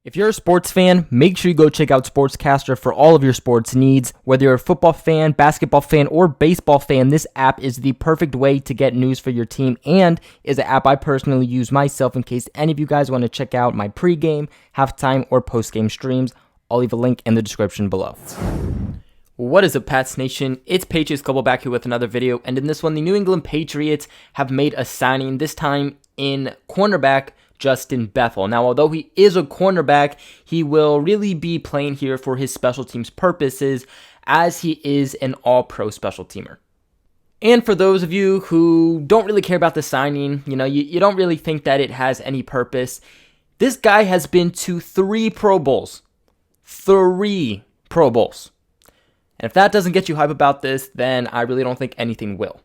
If you're a sports fan, make sure you go check out SportsCastr for all of your sports needs. Whether you're a football fan, basketball fan, or baseball fan, this app is the perfect way to get news for your team and is an app I personally use myself in case any of you guys want to check out my pregame, halftime, or postgame streams. I'll leave a link in the description below. What is up, Pats Nation? It's Patriots Global back here with another video, and in this one, the New England Patriots have made a signing, this time in cornerback Justin Bethel. Now, although he is a cornerback, he will really be playing here for his special teams purposes as he is an all-pro special teamer. And for those of you who don't really care about the signing, you don't really think that it has any purpose, this guy has been to 3 Pro Bowls. 3 Pro Bowls. And if that doesn't get you hype about this, then I really don't think anything will.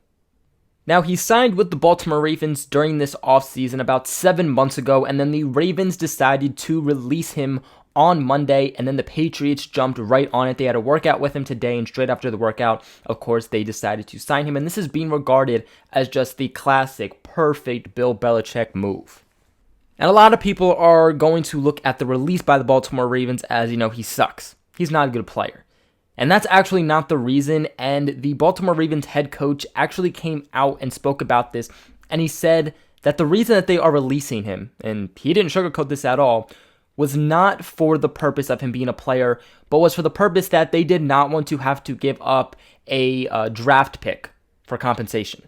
Now, he signed with the Baltimore Ravens during this offseason about 7 months ago, and then the Ravens decided to release him on Monday, and then the Patriots jumped right on it. They had a workout with him today, and straight after the workout, of course, they decided to sign him, and this is being regarded as just the classic, perfect Bill Belichick move. And a lot of people are going to look at the release by the Baltimore Ravens as, he sucks. He's not a good player. And that's actually not the reason, and the Baltimore Ravens head coach actually came out and spoke about this, and he said that the reason that they are releasing him, and he didn't sugarcoat this at all, was not for the purpose of him being a player, but was for the purpose that they did not want to have to give up a draft pick for compensation.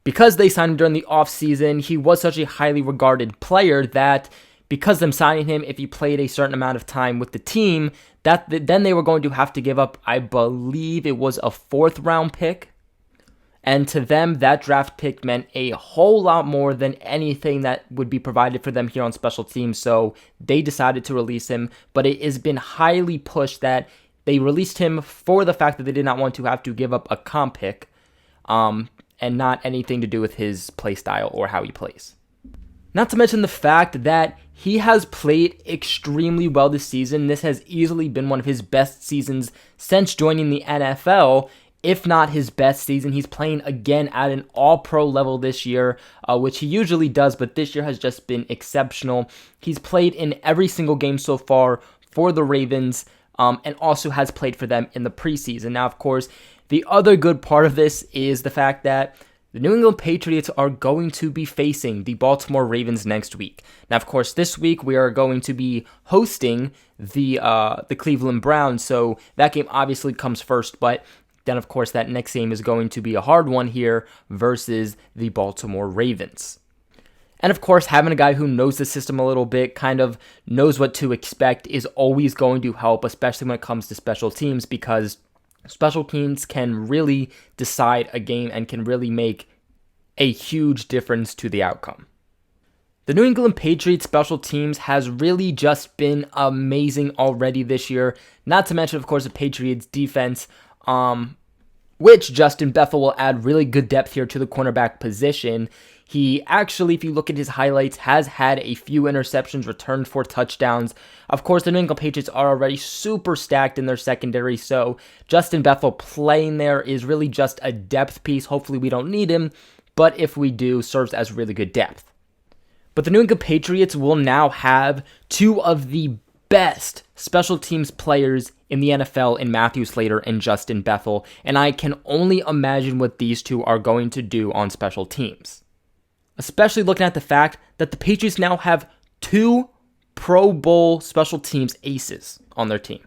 Because they signed him during the offseason, he was such a highly regarded player that because them signing him, if he played a certain amount of time with the team, then they were going to have to give up, I believe it was a 4th round pick. And to them, that draft pick meant a whole lot more than anything that would be provided for them here on special teams. So they decided to release him, but it has been highly pushed that they released him for the fact that they did not want to have to give up a comp pick, and not anything to do with his play style or how he plays. Not to mention the fact that he has played extremely well this season. This has easily been one of his best seasons since joining the NFL, if not his best season. He's playing again at an all-pro level this year, which he usually does, but this year has just been exceptional. He's played in every single game so far for the Ravens, and also has played for them in the preseason. Now, of course, the other good part of this is the fact that the New England Patriots are going to be facing the Baltimore Ravens next week. Now, of course, this week we are going to be hosting the Cleveland Browns, so that game obviously comes first, but then, of course, that next game is going to be a hard one here versus the Baltimore Ravens. And, of course, having a guy who knows the system a little bit, kind of knows what to expect, is always going to help, especially when it comes to special teams, because special teams can really decide a game and can really make a huge difference to the outcome. The New England Patriots special teams has really just been amazing already this year. Not to mention, of course, the Patriots defense, which Justin Bethel will add really good depth here to the cornerback position. He actually, if you look at his highlights, has had a few interceptions returned for touchdowns. Of course, the New England Patriots are already super stacked in their secondary, so Justin Bethel playing there is really just a depth piece. Hopefully we don't need him, but if we do, serves as really good depth. But the New England Patriots will now have 2 of the best special teams players in the NFL in Matthew Slater and Justin Bethel, and I can only imagine what these 2 are going to do on special teams. Especially looking at the fact that the Patriots now have 2 Pro Bowl special teams aces on their team.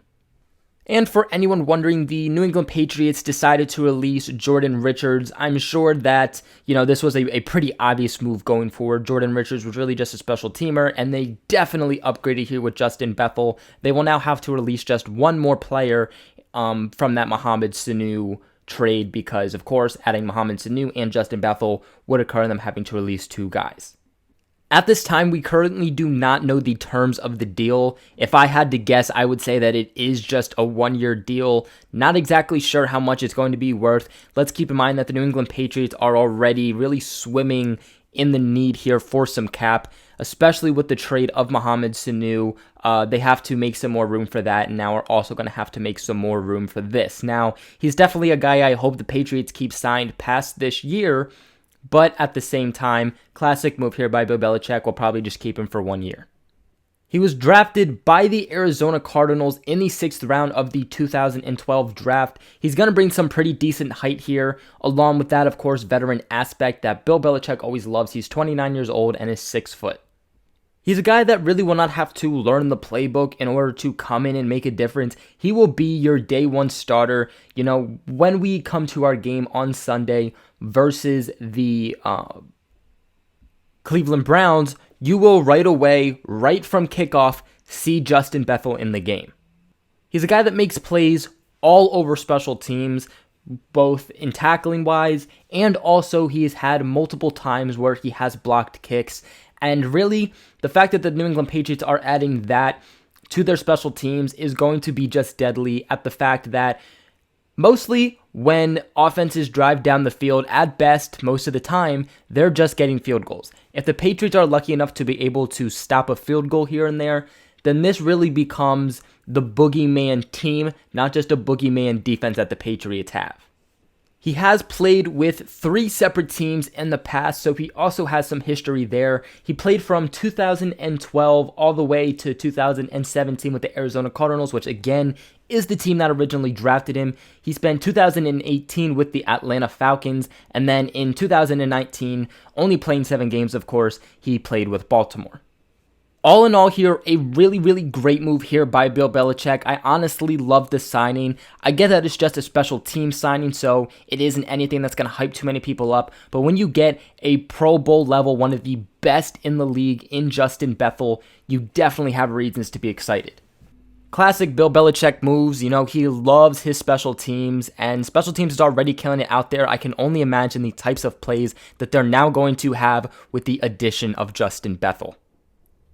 And for anyone wondering, the New England Patriots decided to release Jordan Richards. I'm sure that, this was a pretty obvious move going forward. Jordan Richards was really just a special teamer, and they definitely upgraded here with Justin Bethel. They will now have to release just 1 more player from that Mohamed Sanu trade because, of course, adding Mohamed Sanu and Justin Bethel would occur in them having to release 2 guys. At this time, we currently do not know the terms of the deal. If I had to guess, I would say that it is just a 1-year deal. Not exactly sure how much it's going to be worth. Let's keep in mind that the New England Patriots are already really swimming in the need here for some cap, especially with the trade of Mohamed Sanu. They have to make some more room for that, and now are also going to have to make some more room for this. Now, he's definitely a guy I hope the Patriots keep signed past this year, but at the same time, classic move here by Bill Belichick will probably just keep him for 1 year. He was drafted by the Arizona Cardinals in the 6th round of the 2012 draft. He's going to bring some pretty decent height here, along with that, of course, veteran aspect that Bill Belichick always loves. He's 29 years old and is 6 foot. He's a guy that really will not have to learn the playbook in order to come in and make a difference. He will be your day one starter. You know, when we come to our game on Sunday versus the Cleveland Browns, you will right away, right from kickoff, see Justin Bethel in the game. He's a guy that makes plays all over special teams, both in tackling wise, and also he's had multiple times where he has blocked kicks. And really, the fact that the New England Patriots are adding that to their special teams is going to be just deadly at the fact that mostly when offenses drive down the field, at best, most of the time, they're just getting field goals. If the Patriots are lucky enough to be able to stop a field goal here and there, then this really becomes the boogeyman team, not just a boogeyman defense that the Patriots have. He has played with 3 separate teams in the past, so he also has some history there. He played from 2012 all the way to 2017 with the Arizona Cardinals, which again is the team that originally drafted him. He spent 2018 with the Atlanta Falcons, and then in 2019, only playing 7 games, of course, he played with Baltimore. All in all here, a really, really great move here by Bill Belichick. I honestly love this signing. I get that it's just a special team signing, so it isn't anything that's going to hype too many people up. But when you get a Pro Bowl level, one of the best in the league in Justin Bethel, you definitely have reasons to be excited. Classic Bill Belichick moves. You know, he loves his special teams, and special teams is already killing it out there. I can only imagine the types of plays that they're now going to have with the addition of Justin Bethel.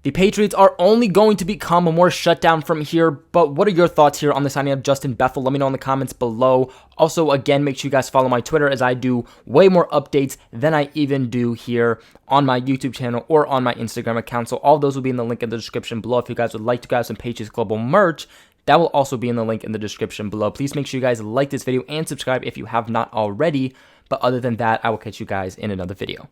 The Patriots are only going to become a more shutdown from here, but what are your thoughts here on the signing of Justin Bethel? Let me know in the comments below. Also, again, make sure you guys follow my Twitter as I do way more updates than I even do here on my YouTube channel or on my Instagram account. So all of those will be in the link in the description below. If you guys would like to grab some Patriots Global merch, that will also be in the link in the description below. Please make sure you guys like this video and subscribe if you have not already. But other than that, I will catch you guys in another video.